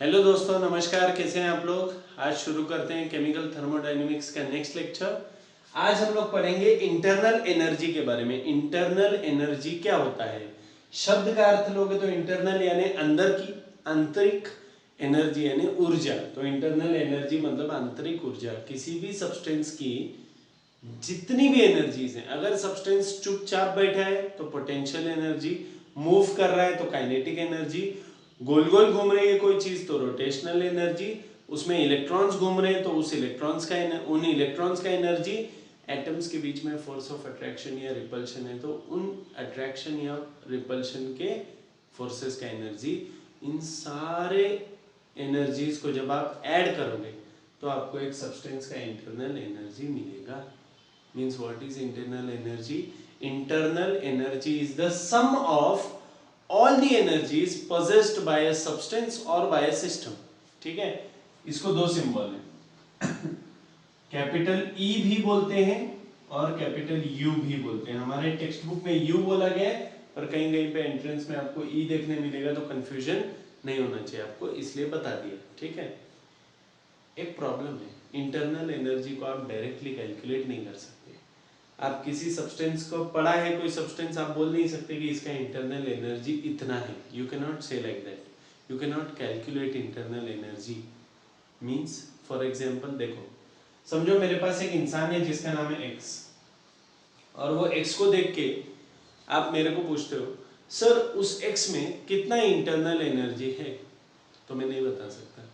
Hello दोस्तों, नमस्कार। कैसे हैं आप लोग। आज शुरू करते हैं केमिकल थर्मोडायनेमिक्स का नेक्स्ट लेक्चर। आज हम लोग पढ़ेंगे इंटरनल एनर्जी के बारे में। इंटरनल एनर्जी क्या होता है, शब्द का अर्थ लोगे तो इंटरनल यानी अंदर की, आंतरिक एनर्जी यानी ऊर्जा। तो इंटरनल एनर्जी मतलब आंतरिक ऊर्जा। किसी भी सब्सटेंस की जितनी भी एनर्जीज हैं, अगर सब्सटेंस चुपचाप बैठा है तो पोटेंशियल एनर्जी, मूव कर रहा है तो काइनेटिक एनर्जी, गोल गोल घूम रही है कोई चीज तो रोटेशनल एनर्जी, उसमें इलेक्ट्रॉन्स घूम रहे हैं तो उस इलेक्ट्रॉन्स का उन इलेक्ट्रॉन्स का एनर्जी, एटम्स के बीच में फोर्स ऑफ अट्रैक्शन या रिपल्शन है तो उन अट्रैक्शन या रिपल्शन के फोर्सेस का एनर्जी। इन सारे एनर्जीज को जब आप ऐड करोगे तो आपको एक सब्सटेंस का इंटरनल एनर्जी मिलेगा। Means what is internal energy? Internal energy is the sum of all the energies possessed by a substance or by a system। ठीक है, इसको दो सिंबल है, कैपिटल ई भी बोलते हैं और कैपिटल यू भी बोलते हैं। हमारे टेक्स्ट बुक में यू बोला गया है, पर कहीं कहीं पे एंट्रेंस में आपको ई देखने मिलेगा, तो कंफ्यूजन नहीं होना चाहिए आपको, इसलिए बता दिया। ठीक है, एक प्रॉब्लम है, इंटरनल एनर्जी को आप डायरेक्टली कैलकुलेट नहीं कर सकते। आप किसी सब्सटेंस को पढ़ा है, कोई सब्सटेंस, आप बोल नहीं सकते कि इसका इंटरनल एनर्जी इतना है। यू कैन नॉट से like that, you can not calculate internal energy. Means for example देखो, समझो मेरे पास एक इंसान है जिसका नाम है एक्स, और वो एक्स को देख के आप मेरे को पूछते हो सर उस एक्स में कितना इंटरनल एनर्जी है, तो मैं नहीं बता सकता।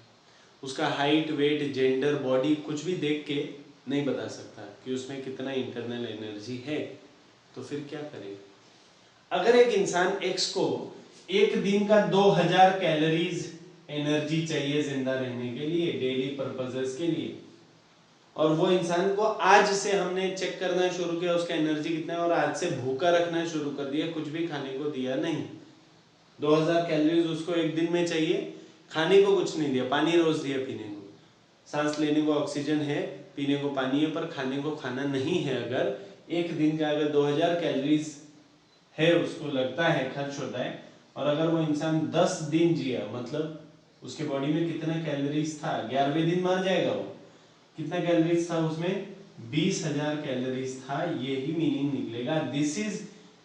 उसका हाइट, वेट, जेंडर, बॉडी कुछ भी देख के नहीं बता सकता कि उसमें कितना इंटरनल एनर्जी है। तो फिर क्या करें? अगर एक इंसान एक्स को एक दिन का 2000 कैलोरीज एनर्जी चाहिए जिंदा रहने के लिए, डेली पर्पसेस के लिए, और वो इंसान को आज से हमने चेक करना शुरू किया उसका एनर्जी कितना है, और आज से भूखा रखना शुरू कर दिया, कुछ भी खाने को दिया नहीं, 2000 कैलोरीज उसको एक दिन में चाहिए, खाने को कुछ नहीं दिया, पानी रोज दिया पीने को, सांस लेने को ऑक्सीजन है, पीने को पानी है, पर खाने को खाना नहीं है। अगर एक दिन का अगर 2000 कैलोरीज है उसको लगता है, खर्च होता है, और अगर वो इंसान 10 दिन जिया, मतलब उसके बॉडी में कितना कैलोरीज था, 11वें दिन मर जाएगा वो, कितना कैलोरीज था उसमें, 20,000 कैलोरीज था, ये ही मीनिंग निकलेगा। दिस इज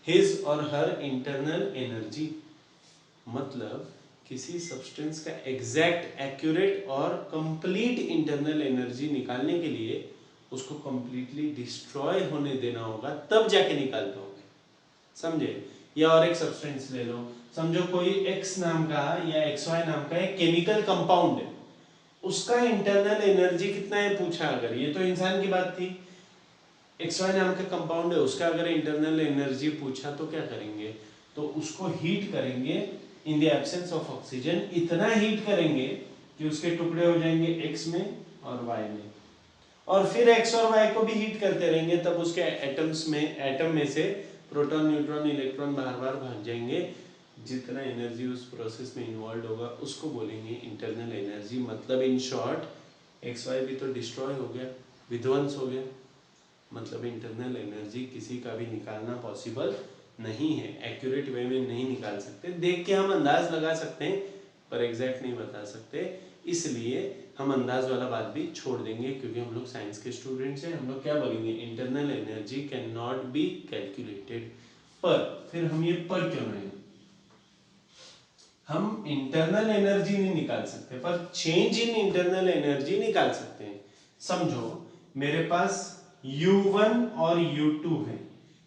हिज और हर इंटरनल एनर्जी। मतलब किसी सब्सटेंस का एग्जैक्ट, एक्यूरेट और कंप्लीट इंटरनल एनर्जी निकालने के लिए उसको कंप्लीटली डिस्ट्रॉय होने देना होगा, तब जाके निकाल पाओगे। समझे? या और एक सब्सटेंस ले लो, समझो कोई एक्स नाम का या एक्स वाई नाम का एक केमिकल कंपाउंड है, उसका इंटरनल एनर्जी कितना है पूछा, अगर ये तो इंसान की बात थी, एक्स वाई नाम का कंपाउंड है, उसका अगर इंटरनल एनर्जी पूछा तो क्या करेंगे? तो उसको हीट करेंगे in the absence of oxygen, इतना हीट करेंगे कि उसके टुकड़े हो जाएंगे एक्स में और वाई में, और फिर एक्स और वाई को भी हीट करते रहेंगे, तब उसके एटम्स में, एटम में से प्रोटॉन, न्यूट्रॉन, इलेक्ट्रॉन बाहर बाहर भाग जाएंगे। जितना एनर्जी उस प्रोसेस में इन्वॉल्व होगा उसको बोलेंगे इंटरनल एनर्जी। मतलब इन शॉर्ट एक्स वाई भी तो डिस्ट्रॉय हो गया, विध्वंस हो गया। मतलब इंटरनल एनर्जी किसी का भी निकालना पॉसिबल नहीं है, एक्यूरेट वे में नहीं निकाल सकते। देख के हम अंदाज लगा सकते हैं पर एग्जैक्ट नहीं बता सकते, इसलिए हम अंदाज वाला बात भी छोड़ देंगे, क्योंकि हम लोग साइंस के स्टूडेंट्स हैं। हम लोग क्या बोलेंगे, internal energy can not be calculated. पर फिर हम ये पढ़ क्यों रहे हैं? हम इंटरनल एनर्जी नहीं निकाल सकते, पर चेंज इन इंटरनल एनर्जी निकाल सकते हैं। समझो मेरे पास U1 और U2 है।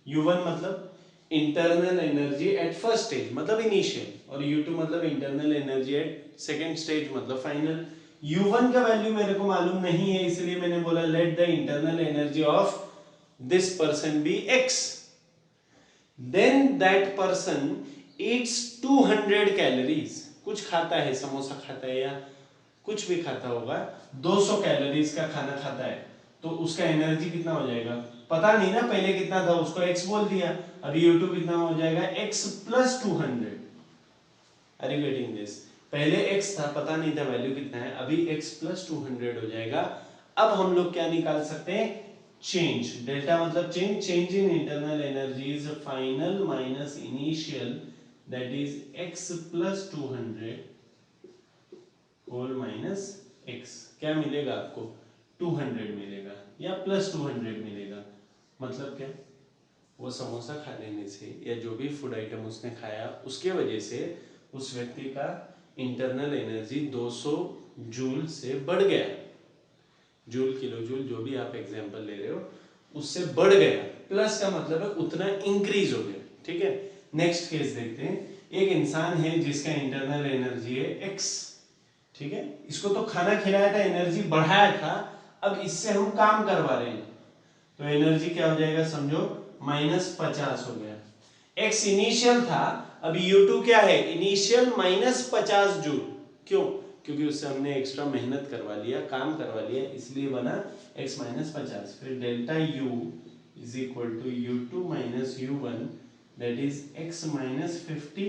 U1 मतलब internal energy at first stage, मतलब इनिशियल, और U2 मतलब internal energy at second stage, मतलब फाइनल। U1 का वैल्यू मेरे को मालूम नहीं है, इसलिए मैंने बोला let the internal energy of this person be X। Then that person eats 200 calories, कुछ खाता है, समोसा खाता है या कुछ भी खाता होगा, 200 कैलोरीज का खाना खाता है, तो उसका एनर्जी कितना हो जाएगा पता नहीं ना, पहले कितना था उसको x बोल दिया, अभी U2 कितना हो जाएगा x plus 200। Are you getting this? पहले x था, पता नहीं था वैल्यू कितना है, अभी x प्लस 200 हो जाएगा। अब हम लोग क्या निकाल सकते हैं, चेंज। डेल्टा मतलब change, change in internal energy is final minus initial, that is x plus 200 whole minus X, क्या मिलेगा आपको 200 मिलेगा या प्लस 200 मिलेगा। मतलब क्या, वो समोसा खा लेने से या जो भी फूड आइटम उसने खाया उसके वजह से उस व्यक्ति का इंटरनल एनर्जी 200 जूल से बढ़ गया, जूल किलो जूल जो भी आप एग्जांपल ले रहे हो उससे बढ़ गया। प्लस का मतलब है उतना इंक्रीज हो गया। ठीक है, नेक्स्ट केस देखते हैं। एक इंसान है जिसका इंटरनल एनर्जी है एक्स, ठीक है, इसको तो खाना खिलाया था, एनर्जी बढ़ाया था, अब इससे हम काम करवा रहे हैं तो एनर्जी क्या हो जाएगा समझो -50 हो गया। एक्स इनिशियल था, अभी U2 क्या है इनिशियल -50 जूल। क्यों, क्योंकि उससे हमने एक्स्ट्रा मेहनत करवा लिया, काम करवा लिया, इसलिए बना x -50। फिर delta U is equal to U2 minus U1 that is x -50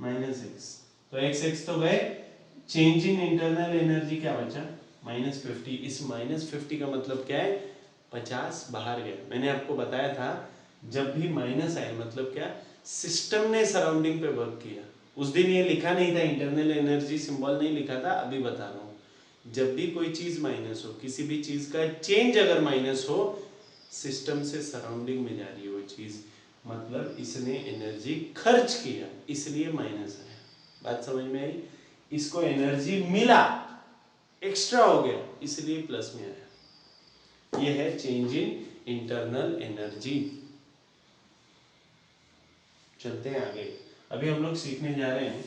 minus x। तो x तो गए, चेंज इन इंटरनल एनर्जी क्या बचा -50। इस -50 का मतलब क्या है 50 बाहर गया। मैंने आपको बताया था जब भी माइनस आए मतलब क्या, सिस्टम ने सराउंडिंग पे वर्क किया। उस दिन ये लिखा नहीं था, इंटरनल एनर्जी सिंबल नहीं लिखा था, अभी बता रहा हूँ। जब भी कोई चीज माइनस हो, किसी भी चीज का चेंज अगर माइनस हो, सिस्टम से सराउंडिंग में जा रही है वो चीज, मतलब इसने एनर्जी खर्च किया इसलिए माइनस आया। बात समझ में आई, इसको एनर्जी मिला, एक्स्ट्रा हो गया इसलिए प्लस में आया। ये है चेंज इन इंटरनल एनर्जी। चलते हैं आगे, अभी हम लोग सीखने जा रहे हैं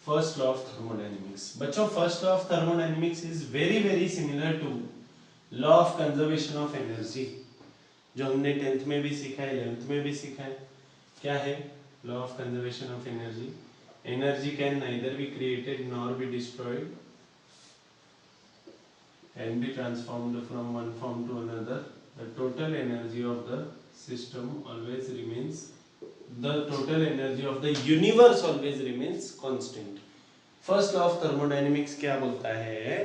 फर्स्ट लॉ ऑफ थर्मोडायनेमिक्स। बच्चों first law of thermodynamics is very very similar to law of conservation of energy, जो हमने 10th में भी सीखा है, 11th में भी सीखा है। क्या है law of conservation of energy? Energy can neither be created nor be destroyed and be transformed from one form to another. The total energy of the system always remains, the total energy of the universe always remains constant. First law of thermodynamics क्या बोलता है?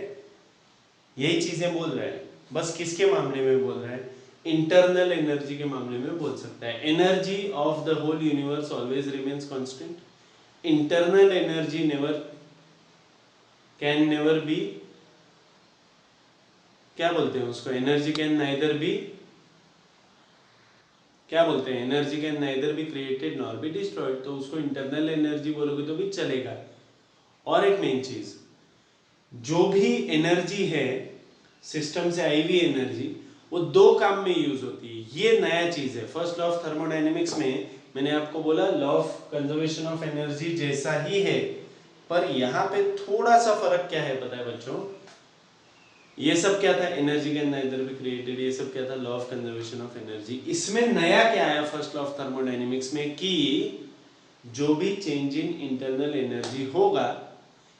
यही चीजें बोल रहा है, बस किसके मामले में बोल रहा है? इंटरनल एनर्जी के मामले में बोल सकता है। Energy of the whole universe always remains constant, internal energy never can never be, क्या बोलते हैं उसको, एनर्जी कैन नाइदर बी, क्या बोलते हैं, energy can neither be created nor be destroyed, तो उसको इंटरनल एनर्जी बोलोगे तो भी चलेगा। और एक मेन चीज, जो भी एनर्जी है सिस्टम से आई हुई एनर्जी, वो दो काम में यूज होती है। ये नया चीज है फर्स्ट लॉ ऑफ थर्मोडायनेमिक्स में। मैंने आपको बोला law of conservation of energy जैसा ही है, पर यहाँ पे थोड़ा सा फर्क क्या है पता है बच्चों? ये सब क्या था, energy can neither be created, ये सब क्या था, law of conservation of energy. इसमें नया क्या आया फर्स्ट लॉ ऑफ थर्मोडायनेमिक्स में कि जो भी चेंज इन इंटरनल एनर्जी होगा,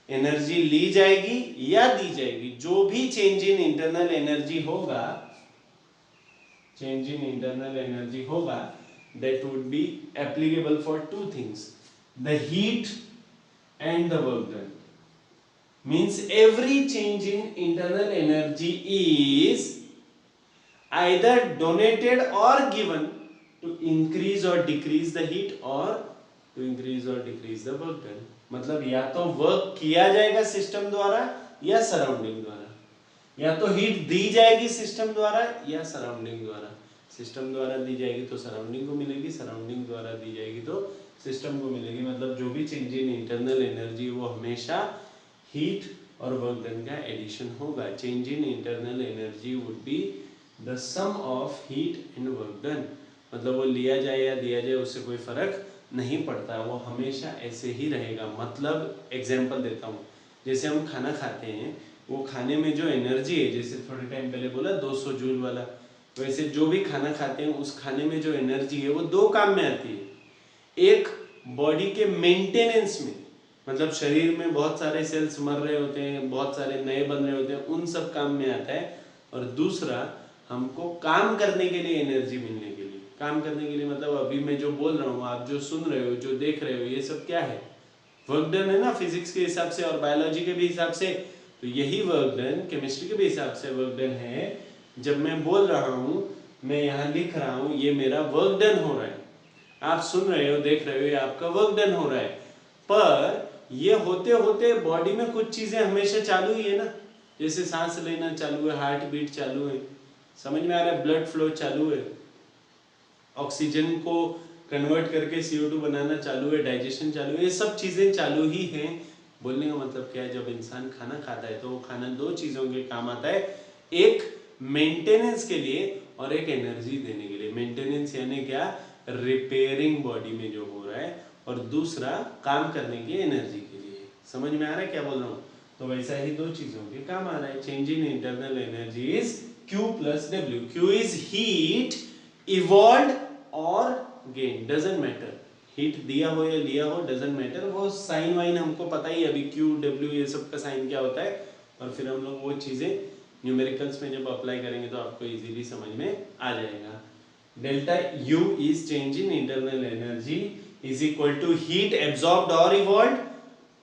एनर्जी ली जाएगी या दी जाएगी, जो भी चेंज इन इंटरनल एनर्जी होगा, चेंज इन इंटरनल एनर्जी होगा, that would be applicable for two things, the heat and the work done. Means every change in internal energy is either donated or given to increase or decrease the heat or to increase or decrease the work done. मतलब या तो work किया जाएगा system द्वारा या surrounding द्वारा, या तो हीट दी जाएगी सिस्टम द्वारा या सराउंडिंग द्वारा। सिस्टम द्वारा दी जाएगी तो सराउंडिंग को मिलेगी, सराउंडिंग द्वारा दी जाएगी तो सिस्टम को मिलेगी। मतलब जो भी चेंज इन इंटरनल एनर्जी वो हमेशा हीट और वर्क डन का एडिशन होगा। Change in internal energy would be the sum of heat and work done. मतलब वो लिया जाए या दिया जाए उससे कोई फर्क नहीं पड़ता, वो हमेशा ऐसे ही रहेगा। मतलब एग्जाम्पल देता हूँ, जैसे हम खाना खाते हैं, वो खाने में जो एनर्जी है, जैसे थोड़े टाइम पहले बोला 200 जूल वाला, वैसे जो भी खाना खाते हैं उस खाने में जो एनर्जी है वो दो काम में आती है। एक बॉडी के मेंटेनेंस में, मतलब शरीर में बहुत सारे सेल्स मर रहे होते हैं, बहुत सारे नए बन रहे होते हैं, उन सब काम में आता है। और दूसरा हमको काम करने के लिए एनर्जी मिलने के लिए। काम करने के लिए मतलब अभी मैं जो बोल रहा हूँ, आप जो सुन रहे हो, जो देख रहे हो, ये सब क्या है, वर्क डन है ना, फिजिक्स के हिसाब से और बायोलॉजी के भी हिसाब से। तो यही वर्क डन केमिस्ट्री के भी हिसाब से वर्क डन है। जब मैं बोल रहा हूँ, मैं यहाँ लिख रहा हूँ, ये मेरा वर्क डन हो रहा है, आप सुन रहे हो, देख रहे हो, ये आपका वर्क डन हो रहा है। पर ये होते होते बॉडी में कुछ चीजें हमेशा चालू ही है ना, जैसे सांस लेना चालू है, हार्ट बीट चालू है, समझ में आ रहा है, ब्लड फ्लो चालू है, ऑक्सीजन को कन्वर्ट करके CO2 बनाना चालू है, डाइजेशन चालू है, ये सब चीजें चालू ही हैं। बोलने का मतलब क्या है, जब इंसान खाना खाता है तो वो खाना दो चीजों के काम आता है, एक मेंटेनेंस के लिए और एक एनर्जी देने के लिए। मेंटेनेंस यानी क्या, रिपेयरिंग बॉडी में जो हो रहा है, और दूसरा काम करने की एनर्जी के लिए। समझ में आ रहा है क्या बोल रहा हूँ? तो वैसा ही दो चीजों के काम आ रहा है। Change in internal energy is Q plus W. Q is heat evolved और gain, doesn't matter, हीट दिया हो या लिया हो doesn't matter, वो साइन वाइन हमको पता ही है अभी, Q W ये सब का साइन क्या होता है, और फिर हम लोग वो चीजें न्यूमेरिकल्स में जब अप्लाई करेंगे तो आपको इजीली समझ में आ जाएगा। Delta U is change in internal energy is equal to heat absorbed or evolved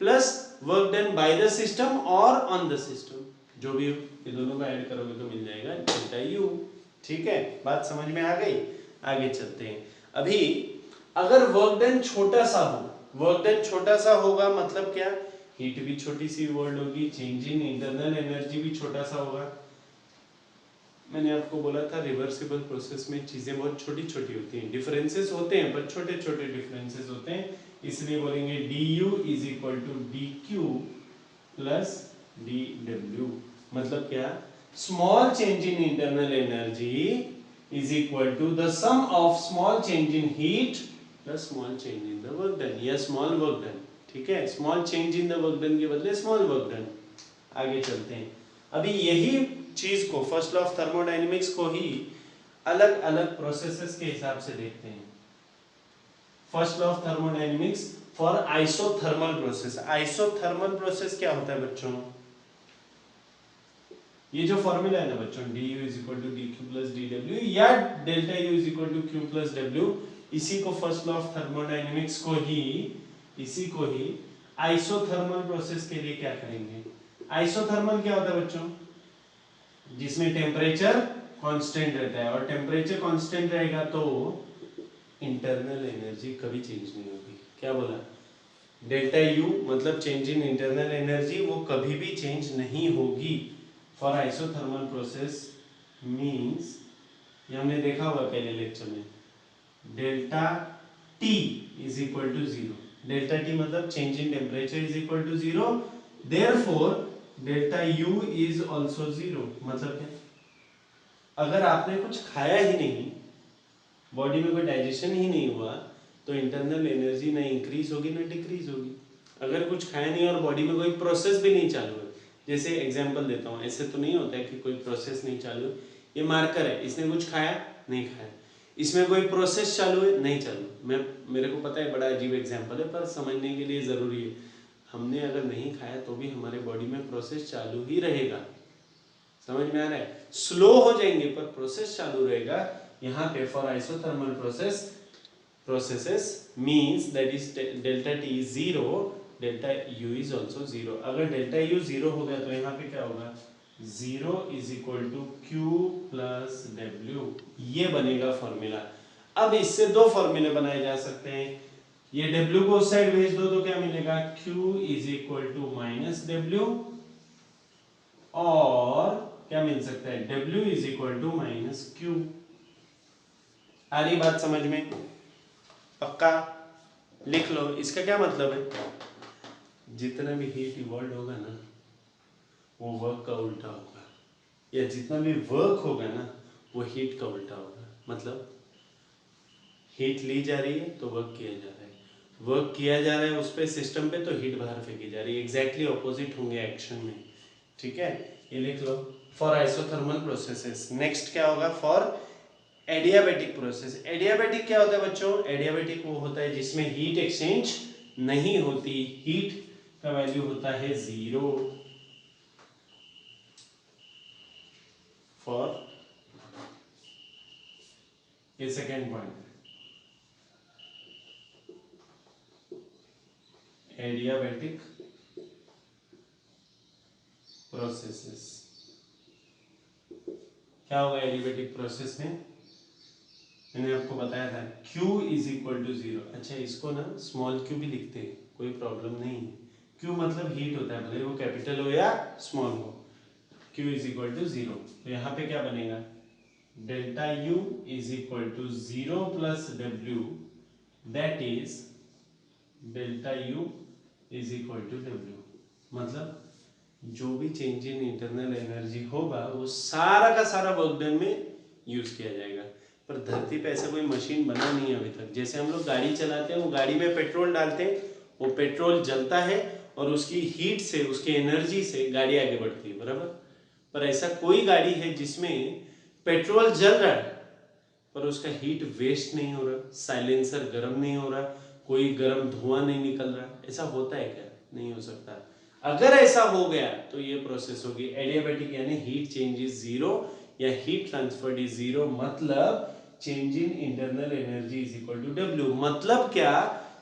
plus work done by the system or on the system, जो भी हो ये दोनों को ऐड करोगे तो मिल जाएगा डेल्टा U। ठीक है, बात समझ में आ गई? आगे चलते हैं। अभी अगर वर्क डन छोटा सा हो, वर्क डन छोटा सा होगा मतलब क्या, हीट भी छोटी सी इवॉल्व होगी, चेंज इन इंटरनल एनर्जी भी छोटा सा होगा। मैंने आपको बोला था रिवर्सिबल प्रोसेस में चीजें बहुत छोटी छोटी होती हैं, डिफरेंसेस होते हैं पर छोटे छोटे डिफरेंसेस होते हैं, इसलिए बोलेंगे du is equal to dq plus dw। मतलब क्या, small change in internal energy is equal to the sum of small change in heat plus small change in the work done या स्मॉल वर्क डन। ठीक है, small change in the work done के बदले small work done. आगे चलते हैं। अभी यही चीज को, फर्स्ट लॉ ऑफ थर्मोडायनेमिक्स को ही अलग अलग प्रोसेसेस के हिसाब से देखते हैं। First law of thermodynamics for isothermal process. Isothermal process क्या होता है बच्चों, ये जो फॉर्मूला है ना बच्चों, du is equal to dq plus dw या delta u is equal to q plus w, इसी को फर्स्ट लॉ ऑफ थर्मोडायनेमिक्स को ही, इसी को ही आइसोथर्मल प्रोसेस के लिए क्या करेंगे। आइसोथर्मल क्या होता है बच्चों, जिसमें टेम्परेचर कांस्टेंट रहता है, और टेम्परेचर कांस्टेंट रहेगा तो इंटरनल एनर्जी कभी चेंज नहीं होगी। क्या बोला, डेल्टा U मतलब चेंज इन इंटरनल एनर्जी, वो कभी भी चेंज नहीं होगी। फॉर आइसोथर्मल प्रोसेस मीन्स, ये हमने देखा हुआ पहले लेक्चर में, delta T is equal to 0। Delta T मतलब change in temperature is equal to 0, therefore delta U is also 0। मतलब क्या, अगर आपने कुछ खाया ही नहीं, बॉडी में कोई डाइजेशन ही नहीं हुआ, तो इंटरनल एनर्जी ना इंक्रीज होगी ना डिक्रीज होगी। अगर कुछ खाया नहीं और बॉडी में कोई प्रोसेस भी नहीं चालू है, जैसे एग्जांपल देता हूँ, ऐसे तो नहीं होता है कि कोई प्रोसेस नहीं चालू है, ये मार्कर है, इसने कुछ खाया नहीं खाया, इसमें कोई प्रोसेस चालू है नहीं चालू। मेरे को पता है बड़ा अजीब एग्जांपल है, पर समझने के लिए जरूरी है। हमने अगर नहीं खाया तो भी हमारे बॉडी में प्रोसेस चालू ही रहेगा। समझ में आ रहा है, स्लो हो जाएंगे पर प्रोसेस चालू रहेगा। यहाँ पे for isothermal processes means that is delta T is 0, delta U is also 0। अगर डेल्टा U 0 हो गया तो यहाँ पे क्या होगा, 0 is equal to Q plus W, ये बनेगा फॉर्मूला। अब इससे दो फॉर्मूले बनाए जा सकते हैं, ये W को उस साइड भेज दो तो क्या मिलेगा, Q is equal to minus W, और क्या मिल सकता है, W is equal to minus Q। आ रही बात समझ में? पक्का लिख लो। इसका क्या मतलब है, जितना भी हीट इवॉल्व होगा ना वो वर्क का उल्टा होगा, या जितना भी वर्क होगा ना वो हीट का उल्टा होगा। मतलब हीट ली जा रही है तो वर्क किया जा रहा है, वर्क किया जा रहा है उस पे सिस्टम पे तो हीट बाहर फेंकी जा रही है, एग्जैक्टली ऑपोजिट होंगे एक्शन में। ठीक है, ये लिख लो फॉर आइसोथर्मल प्रोसेसेस। नेक्स्ट क्या होगा, फॉर एडियाबैटिक प्रोसेस। एडियाबैटिक क्या होता है बच्चों, एडियाबैटिक वो होता है जिसमें हीट एक्सचेंज नहीं होती, हीट का वैल्यू होता है 0। फॉर ये सेकेंड पॉइंट, एडियाबैटिक प्रोसेसेस। क्या होगा एडियाबैटिक प्रोसेस में, मैंने आपको बताया था Q इज इक्वल टू 0। अच्छा, इसको ना स्मॉल q भी लिखते हैं, कोई प्रॉब्लम नहीं है। क्यू मतलब हीट होता है, भले वो कैपिटल हो या स्मॉल हो। Q इज इक्वल टू 0, तो यहाँ पे क्या बनेगा, delta U is equal to 0 plus W, that is delta U is equal to W। मतलब जो भी चेंज इन इंटरनल एनर्जी होगा वो सारा का सारा वर्क डन में यूज किया जाएगा। पर धरती पे ऐसा कोई मशीन बना नहीं है अभी तक। जैसे हम लोग गाड़ी चलाते हैं, वो गाड़ी में पेट्रोल डालते हैं, वो पेट्रोल जलता है और उसकी हीट से, उसकी एनर्जी से गाड़ी आगे बढ़ती है, बराबर। पर ऐसा कोई गाड़ी है जिसमें पेट्रोल जल रहा है पर उसका हीट वेस्ट नहीं हो रहा, साइलेंसर गर्म नहीं हो रहा, कोई गर्म धुआं नहीं निकल रहा? ऐसा होता है क्या? नहीं हो सकता। अगर ऐसा हो गया तो ये प्रोसेस होगी एडियाबैटिक, यानी हीट चेंज इज जीरो या हीट ट्रांसफर्ड इज जीरो। मतलब change in internal energy is equal to W. मतलब क्या,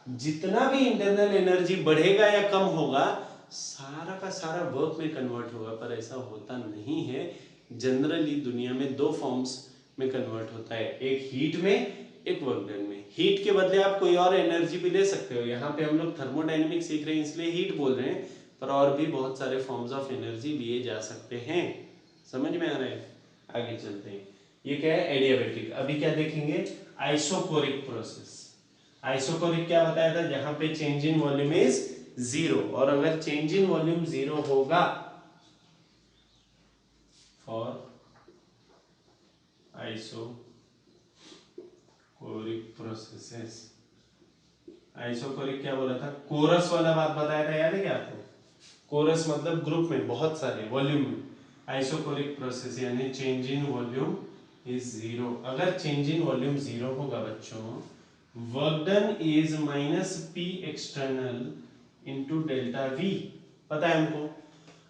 जितना भी इंटरनल एनर्जी बढ़ेगा या कम होगा, सारा का सारा वर्क में कन्वर्ट होगा। पर ऐसा होता नहीं है। जनरली दुनिया में दो फॉर्म्स में कन्वर्ट होता है, एक हीट में, एक वर्क डन में। हीट के बदले आप कोई और एनर्जी भी ले सकते हो। यहाँ पे हम लोग थर्मोडायनेमिक्स सीख रहे हैं इसलिए हीट बोल रहे हैं, पर और भी बहुत सारे फॉर्म्स ऑफ एनर्जी लिए जा सकते हैं। समझ में आ रहा है? आगे चलते हैं। ये क्या है? एडियाबैटिक। अभी क्या देखेंगे? Isochoric process. आइसोकोरिक क्या बताया था? जहां पे change in volume is zero, और अगर चेंज इन वॉल्यूम जीरो होगा फॉर आइसोकोरिक प्रोसेसेस। आइसोकोरिक क्या बोला था? कोरस वाला बात बताया था, याद है क्या आपको? कोरस मतलब ग्रुप में, बहुत सारे वॉल्यूम में। आइसोकोरिक प्रोसेस यानी change in volume is zero. अगर चेंज इन वॉल्यूम जीरो होगा बच्चों, work done is minus P external into delta we. पता है हमको,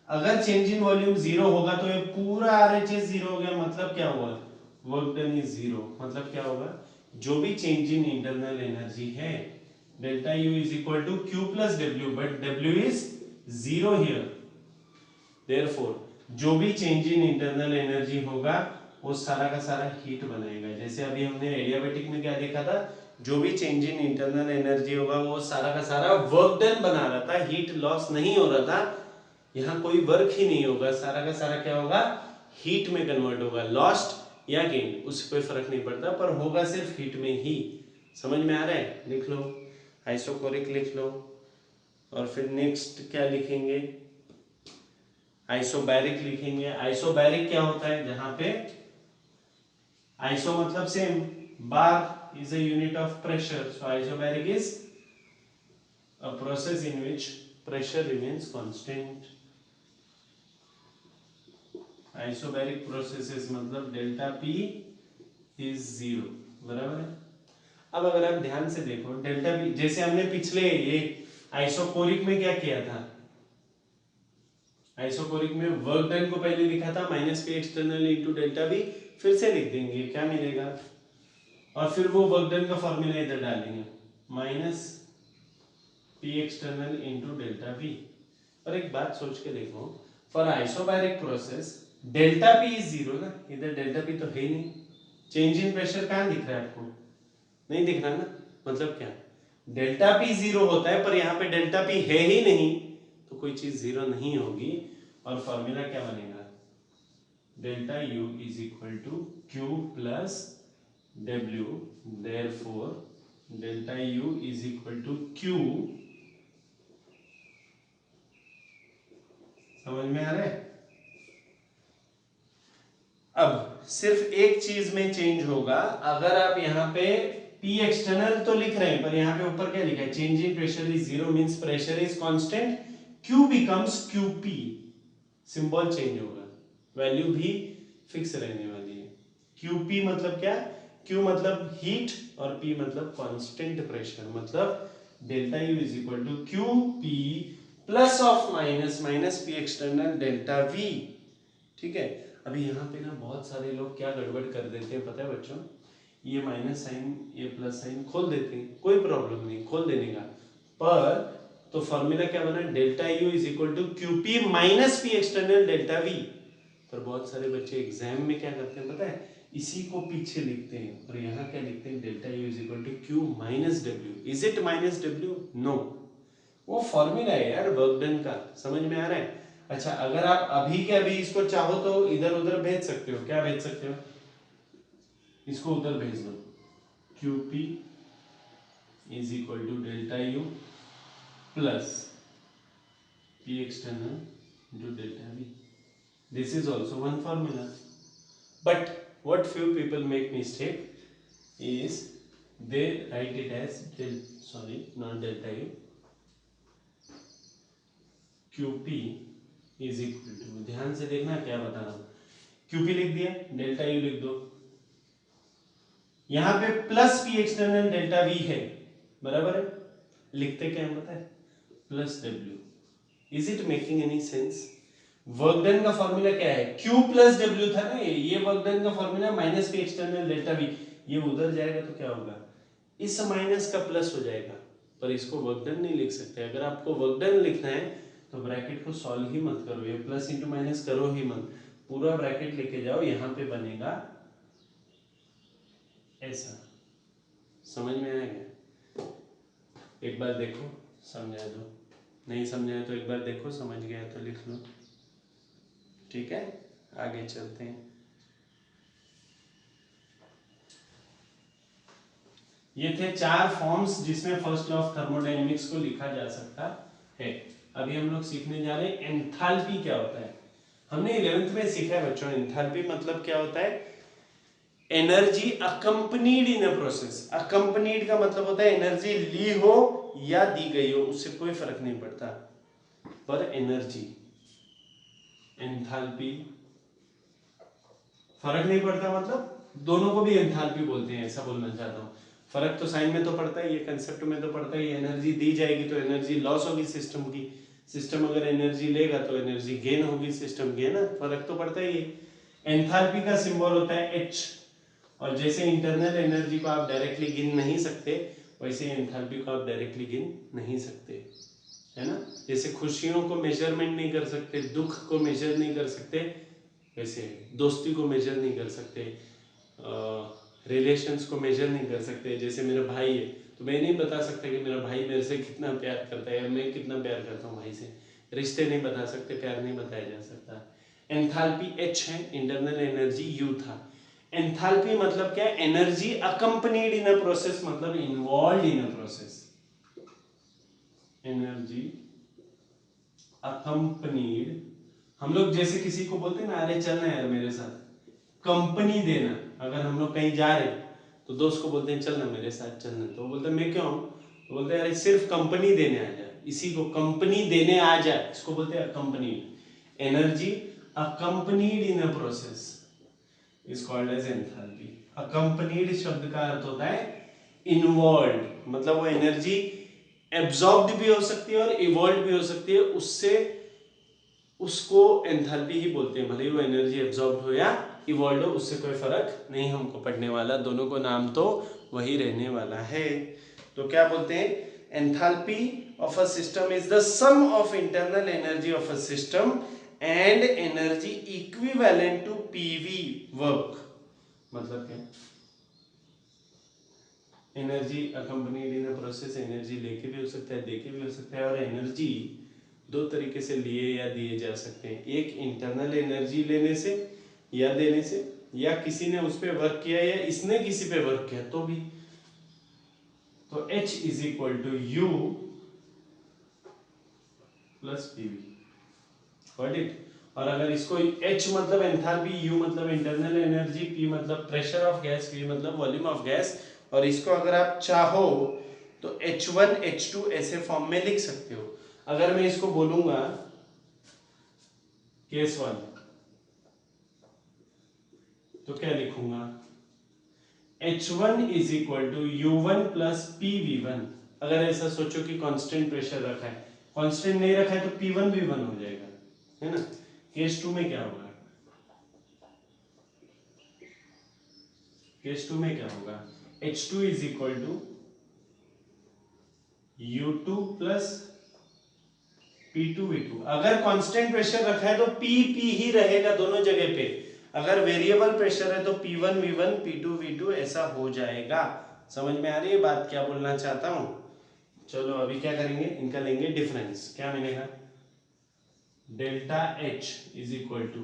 अगर चेंज इन वॉल्यूम जीरो होगा तो ये पूरा आरएचएस जीरो हो गया। मतलब क्या हुआ? Work done is zero. मतलब क्या होगा? जो भी चेंज इन इंटरनल एनर्जी है, delta U is equal to Q plus W, but W is zero here. Therefore जो भी चेंज इन इंटरनल एनर्जी होगा वो सारा का सारा हीट बनाएगा। जैसे अभी हमने एडियाबैटिक में क्या देखा था? जो भी चेंज इन इंटरनल एनर्जी होगा वो सारा का सारा वर्क डन बना रहा था, हीट लॉस नहीं हो रहा था। यहाँ कोई वर्क ही नहीं होगा, सारा का सारा क्या होगा? हीट में कन्वर्ट होगा। लॉस्ट या गेन उससे कोई फर्क नहीं पड़ता, पर होगा सिर्फ हीट में ही। समझ में आ रहा है? लिख लो, आइसोकोरिक लिख लो। और फिर नेक्स्ट क्या लिखेंगे? आइसोबैरिक लिखेंगे। आइसोबैरिक क्या होता है? जहां पे आइसो मतलब same, bar is a unit of pressure, so isobaric is a process in which pressure remains constant. Isobaric processes मतलब डेल्टा पी इज जीरो, बराबर है। अब अगर आप ध्यान से देखो, डेल्टा पी, जैसे हमने पिछले ये आइसोकोरिक में क्या किया था? आइसोकोरिक में वर्क डन को पहले लिखा था minus P external into delta we. फिर से लिख देंगे, क्या मिलेगा? और फिर वो वर्क डन का फॉर्मूला इधर डालेंगे, minus P external into delta we. और एक बात सोच के देखो, for isobaric process delta P is zero ना, इधर डेल्टा पी तो है ही नहीं। चेंज इन प्रेशर कहाँ दिख रहा है आपको? नहीं दिख रहा ना। मतलब क्या? डेल्टा पी जीरो होता है, पर यहाँ पे डेल्टा पी है ही नहीं, तो कोई चीज जीरो नहीं होगी। और फॉर्मूला क्या बनेगा? Delta U is equal to Q plus W. Therefore delta U is equal to Q. समझ में आ रहा है? अब सिर्फ एक चीज में चेंज होगा। अगर आप यहाँ पे P एक्सटर्नल तो लिख रहे हैं, पर यहाँ पे ऊपर क्या लिखा है? Change in pressure is zero means pressure is constant, Q becomes QP। Symbol change होगा, वैल्यू भी फिक्स रहने वाली है। QP मतलब क्या? Q मतलब हीट और P मतलब कांस्टेंट प्रेशर। मतलब delta U is equal to QP plus of minus minus P external delta V। ठीक है। अभी यहाँ पे ना बहुत सारे लोग क्या गड़बड़ कर देते हैं पता है बच्चों? ये माइनस साइन, ये प्लस साइन खोल देते हैं, कोई प्रॉब्लम नहीं खोल देने का। पर तो फॉर्मूला क्या बना? Delta U is equal to QP minus P external delta V. पर बहुत सारे बच्चे एग्जाम में क्या करते हैं पता है? इसी को पीछे लिखते हैं और यहाँ क्या लिखते हैं? Delta U is equal to Q minus W. Is it minus W? No, वो फॉर्मूला है यार वर्क डन का, समझ में आ रहा है। अच्छा अगर आप अभी के अभी इसको चाहो तो इधर उधर भेज सकते हो, क्या भेज सकते हो, इसको उधर भेज दो, QP is equal to delta U plus P external into delta V. This is also one formula. But what few people make mistake is they write it as not delta U. QP is equal to, ध्यान से देखना क्या बता रहा हूं, QP लिख दिया, delta U लिख दो, यहां पे plus P external delta V है, बराबर है, लिखते क्या है पता है, plus W। Is it making any sense? Work done का फॉर्मूला क्या है, Q प्लस W था ना, ये वर्क डन का formula minus P external delta V, ये उधर जाएगा तो क्या होगा, इस माइनस का प्लस हो जाएगा, पर इसको वर्क डन नहीं लिख सकते। अगर आपको वर्क डन लिखना है तो ब्रैकेट को सॉल्व ही मत करो, ये प्लस इंटू माइनस करो ही मत, पूरा ब्रैकेट लेके जाओ, यहां पे बनेगा ऐसा, समझ में आएगा? एक बार देखो समझा दो, नहीं समझाया तो एक बार देखो, समझ गया तो लिख लो, ठीक है। आगे चलते हैं। ये थे 4 फॉर्म्स जिसमें फर्स्ट लॉ ऑफ थर्मोडायनेमिक्स को लिखा जा सकता है। अभी हम लोग सीखने जा रहे हैं एंथैल्पी क्या होता है। हमने 11th में सीखा है बच्चों, एंथैल्पी मतलब क्या होता है, energy accompanied in a process. Accompanied का मतलब होता है एनर्जी ली हो या दी गई हो, उससे कोई फर्क नहीं पड़ता, पर एनर्जी, एंथैल्पी फर्क नहीं पड़ता मतलब दोनों को भी एंथैल्पी बोलते हैं, ऐसा बोलना चाहता हूँ। फर्क तो साइन में तो पड़ता ही है, कंसेप्ट में तो पड़ता ही है, एनर्जी दी जाएगी तो एनर्जी लॉस होगी सिस्टम की, सिस्टम अगर एनर्जी लेगा तो एनर्जी गेन होगी सिस्टम की, है ना, फर्क तो पड़ता ही है। एंथैल्पी का सिंबल होता है H, और जैसे इंटरनल एनर्जी को आप डायरेक्टली गिन नहीं सकते, वैसे एंथैल्पी को आप डायरेक्टली गिन नहीं सकते, है ना। जैसे खुशियों को मेजरमेंट नहीं कर सकते, दुख को मेजर नहीं कर सकते, वैसे दोस्ती को मेजर नहीं कर सकते, रिलेशंस को मेजर नहीं कर सकते। जैसे मेरा भाई है तो मैं नहीं बता सकता कि मेरा भाई मेरे से कितना प्यार करता है या मैं कितना प्यार करता हूँ भाई से, रिश्ते नहीं बता सकते, प्यार नहीं बताया जा सकता। एंथैल्पी H है, इंटरनल एनर्जी U था। एंथैल्पी मतलब क्या, energy accompanied in a process, मतलब involve in a process, energy accompanied. हम लोग जैसे किसी को बोलते हैं ना, अरे चलना यार मेरे साथ, कंपनी देना। अगर हम लोग कहीं जा रहे हैं तो दोस्त को बोलते हैं चलना मेरे साथ चलना, तो वो बोलते हैं मैं क्यों आऊं, तो बोलते हैं अरे सिर्फ कंपनी देने आ जा, इसी को कंपनी देने आ जा, इसको बोलते हैं accompanied. Energy accompanied in a process is called as enthalpy. Accompanied शब्द का अर्थ होता है इन्वॉल्व, मतलब वो एनर्जी एब्जॉर्ब्ड भी हो सकती है और इवॉल्व भी हो सकती है, उससे उसको एंथैल्पी ही बोलते हैं, भले ही वो एनर्जी एब्जॉर्ब हो या इवॉल्व हो, उससे कोई फर्क नहीं हमको पड़ने वाला, दोनों को नाम तो वही रहने वाला है। तो क्या बोलते हैं, enthalpy of a system is the sum of internal energy of a system and energy equivalent to PV work. मतलब क्या, energy accompanied in a process, energy लेके भी हो सकता है देके भी हो सकता है, और एनर्जी दो तरीके से लिए या दिए जा सकते हैं, एक इंटरनल एनर्जी लेने से या देने से, या किसी ने उस पर वर्क किया या इसने किसी पे वर्क किया तो भी। तो H is equal to U plus PV, got it. और अगर इसको H मतलब एंथैल्पी, U मतलब इंटरनल एनर्जी, P मतलब प्रेशर ऑफ गैस, V मतलब वॉल्यूम ऑफ गैस, और इसको अगर आप चाहो तो H1 H2 ऐसे फॉर्म में लिख सकते हो। अगर मैं इसको बोलूंगा केस 1 तो क्या लिखूंगा, H1 is equal to U1 plus PV1। अगर ऐसा सोचो कि कांस्टेंट प्रेशर रखा है, कांस्टेंट नहीं रखा है तो P1 भी 1 हो जाएगा, है ना। केस 2 में क्या होगा, केस 2 में क्या होगा, H2 is equal to U2 plus P2V2। अगर कांस्टेंट प्रेशर रखा है तो P ही रहेगा दोनों जगह पे, अगर वेरिएबल प्रेशर है तो P1V1 P2V2 ऐसा हो जाएगा। समझ में आ रही है बात क्या बोलना चाहता हूं, चलो अभी क्या करेंगे, इनका लेंगे डिफरेंस। क्या मिलेगा, delta H is equal to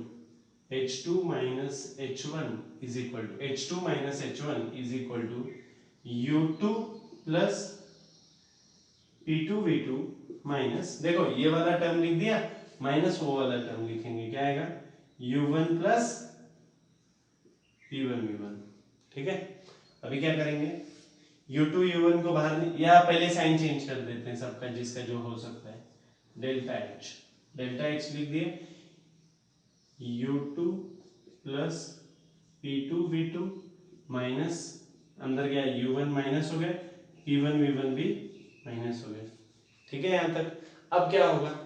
H2 minus H1 is equal to H2 minus H1 is equal to U2 plus P2 V2 minus, देखो ये वाला टर्म लिख दिया, माइनस वो वाला टर्म लिखेंगे, क्या आएगा U1 प्लस P1 V1। ठीक है, अभी क्या करेंगे, U2 U1 को बाहर, या पहले साइन चेंज कर देते हैं सबका, जिसका जो हो सकता है, डेल्टा H लिख दिए, U2 plus P2 V2 minus, अंदर गया U1 माइनस हो गया, P1 V1 भी माइनस हो गया। ठीक है यहां तक। अब क्या होगा,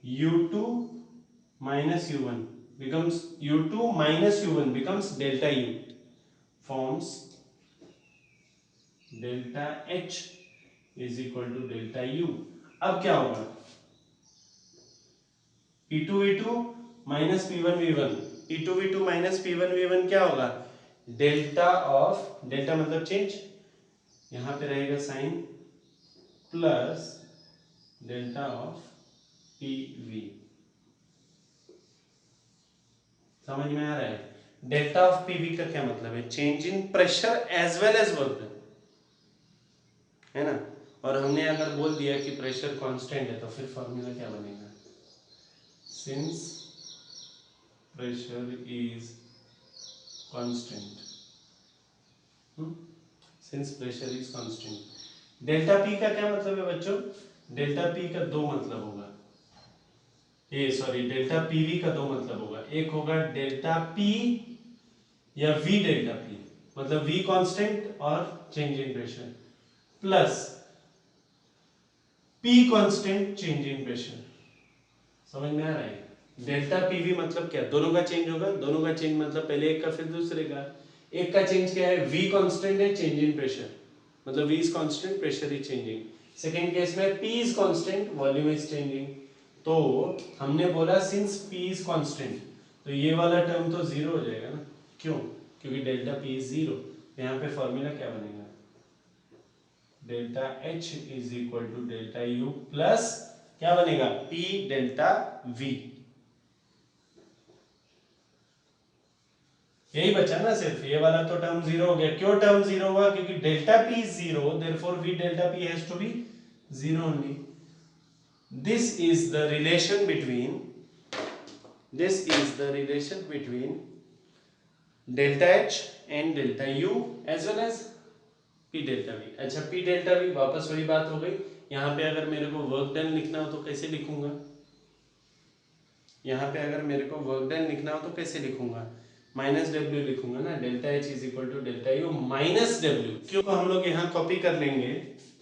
U2 minus U1 becomes U2 minus U1 becomes delta U, forms delta H is equal to delta U। अब क्या होगा, P2 V2 minus P1 V1, P2 V2 minus P1 V1 क्या होगा, डेल्टा ऑफ, डेल्टा मतलब change, यहां पे रहेगा sign, plus delta of PV। समझ में आ रहा है, डेल्टा ऑफ पीवी का क्या मतलब है, change in pressure as well as work, है ना। और हमने अगर बोल दिया कि प्रेशर कांस्टेंट है तो फिर फॉर्मूला क्या बनेगा, since pressure is constant, since pressure is constant. Delta P का क्या मतलब है बच्चों, डेल्टा पी का दो मतलब होगा, ये सॉरी डेल्टा पीवी का दो मतलब होगा, एक होगा डेल्टा पी या वी डेल्टा पी, मतलब वी कांस्टेंट और change in pressure, plus P constant change in pressure. समझ में आ रहा है, डेल्टा पीवी मतलब क्या, दोनों का चेंज होगा, दोनों का चेंज मतलब पहले एक का फिर दूसरे का, एक का चेंज क्या है, वी कांस्टेंट है, चेंज इन प्रेशर, मतलब V is constant, pressure is changing. Second case में P is constant, volume is changing. तो हमने बोला सिंस पी इज कांस्टेंट, तो ये वाला टर्म तो जीरो हो जाएगा ना, क्यों, क्योंकि डेल्टा पी इज जीरो। यहाँ पे फॉर्मूला क्या बनेगा, delta H is equal to delta U plus क्या बनेगा, P डेल्टा V। यही बचा ना सिर्फ, ये वाला तो टर्म जीरो हो गया। क्यों टर्म जीरो हुआ, क्योंकि delta P is zero, therefore V delta P has to be zero only. This is the relation between delta H and delta U as well as P delta V। अच्छा P delta V वापस वही बात हो गई। यहाँ पे अगर मेरे को वर्क डन लिखना हो तो कैसे लिखूंगा, यहाँ पे अगर मेरे को वर्क डन लिखना हो तो कैसे लिखूंगा, माइनस डब्ल्यू लिखूंगा ना, delta H is equal to delta U minus W. क्यों, हम लोग यहाँ कॉपी कर लेंगे,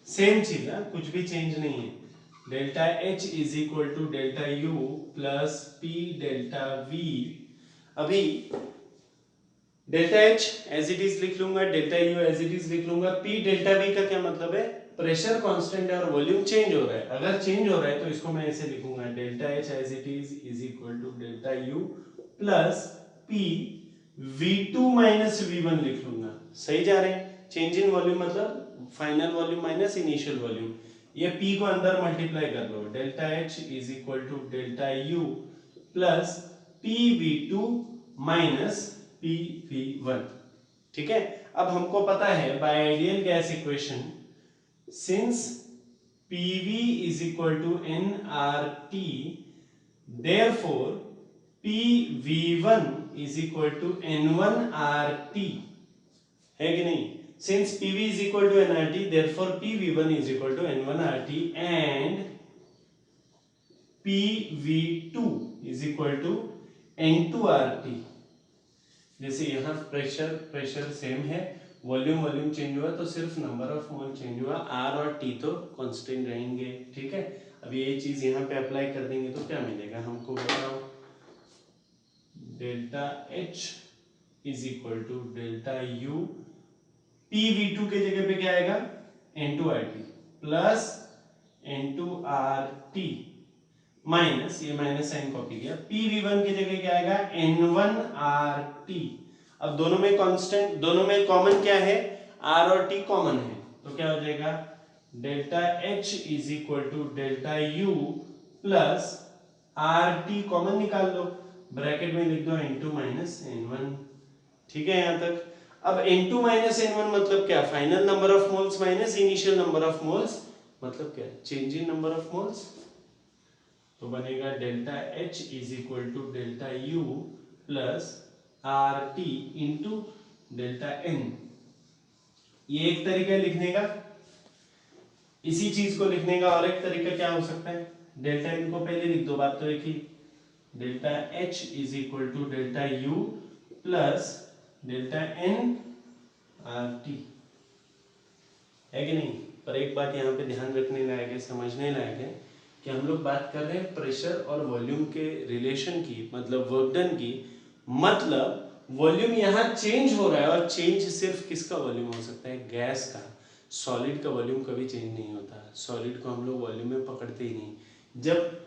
सेम चीज है, कुछ भी चेंज नहीं है। Delta H is equal to delta U plus P delta V। अभी delta H as it is लिख लूंगा, delta U as it is लिख लूंगा। P डेल्टा V का क्या मतलब है, प्रेशर कांस्टेंट है और वॉल्यूम चेंज हो रहा है। अगर चेंज हो रहा है तो इसको मैं ऐसे लिखूंगा, delta H as it is equal to delta U plus P V2 minus V1 लिख लूंगा। सही जा रहे हैं, चेंज इन वॉल्यूम मतलब final volume minus initial volume. ये P को अंदर मल्टीप्लाई कर लो, delta H is equal to delta U plus PV2 minus PV1। ठीक है, अब हमको पता है by ideal gas equation, since PV is equal to nRT, therefore PV1 is equal to N1RT, है कि नहीं। Since PV is equal to nRT, therefore PV1 is equal to N1RT and PV2 is equal to N2RT। जैसे यहाँ pressure same है, volume change हुआ तो सिर्फ number of mole change हुआ, R और T तो कांस्टेंट रहेंगे। ठीक है, अब ये चीज यहाँ पे अप्लाई कर देंगे तो क्या मिलेगा हमको बताओ, delta H is equal to delta U, PV2 के जगह पे क्या आएगा, N2RT प्लस N2RT माइनस, ये माइनस साइन कॉपी किया, PV1 के जगह क्या आएगा, N1RT। अब दोनों में कांस्टेंट, दोनों में कॉमन क्या है, R और T कॉमन है, तो क्या हो जाएगा, delta H is equal to delta U plus R T, common निकाल लो, ब्रैकेट में लिख दो n2 माइनस n1। ठीक है यहां तक। अब n2 माइनस n1 मतलब क्या, final number of moles minus initial number of moles, मतलब क्या, change in number of moles. तो बनेगा delta H is equal to delta U plus R T into delta N. ये एक तरीका है लिखने का। इसी चीज को लिखने का और एक तरीका क्या हो सकता है, डेल्टा एन को पहले लिख दो, बात तो एक ही, delta H is equal to delta U plus delta n R T, है कि नहीं। पर एक बात यहाँ पे ध्यान रखने लायक है, समझने लायक है कि हम लोग बात कर रहे हैं प्रेशर और वॉल्यूम के रिलेशन की, मतलब वर्क डन की, मतलब वॉल्यूम यहाँ चेंज हो रहा है, और चेंज सिर्फ किसका वॉल्यूम हो सकता है, गैस का। सॉलिड का वॉल्यूम कभी चेंज नहीं होता, सॉलिड को हम लोग वॉल्यूम में पकड़ते ही नहीं। जब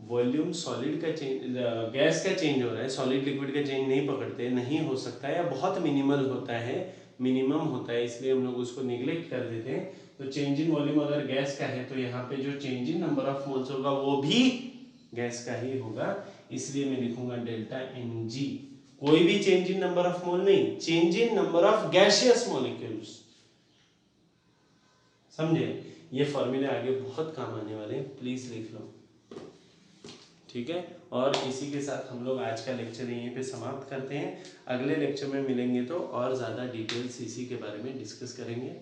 वॉल्यूम सॉलिड का चेंज, गैस का चेंज हो रहा है, सॉलिड लिक्विड का चेंज नहीं पकड़ते, नहीं हो सकता है, या बहुत मिनिमल होता है, मिनिमम होता है, इसलिए हम लोग उसको निगलेक्ट कर देते हैं। तो चेंज इन वॉल्यूम अगर गैस का है तो यहाँ पे जो change in number of moles होगा वो भी गैस का ही होगा, इसलिए मैं लिखूंगा डेल्टा एन जी। कोई भी change in number of mole नहीं, change in number of gaseous molecules. समझे, ये फॉर्मूले आगे बहुत काम आने वाले हैं, प्लीज लिख लो। ठीक है, और इसी के साथ हम लोग आज का लेक्चर यहीं पे समाप्त करते हैं। अगले लेक्चर में मिलेंगे तो और ज़्यादा डिटेल्स इसी के बारे में डिस्कस करेंगे।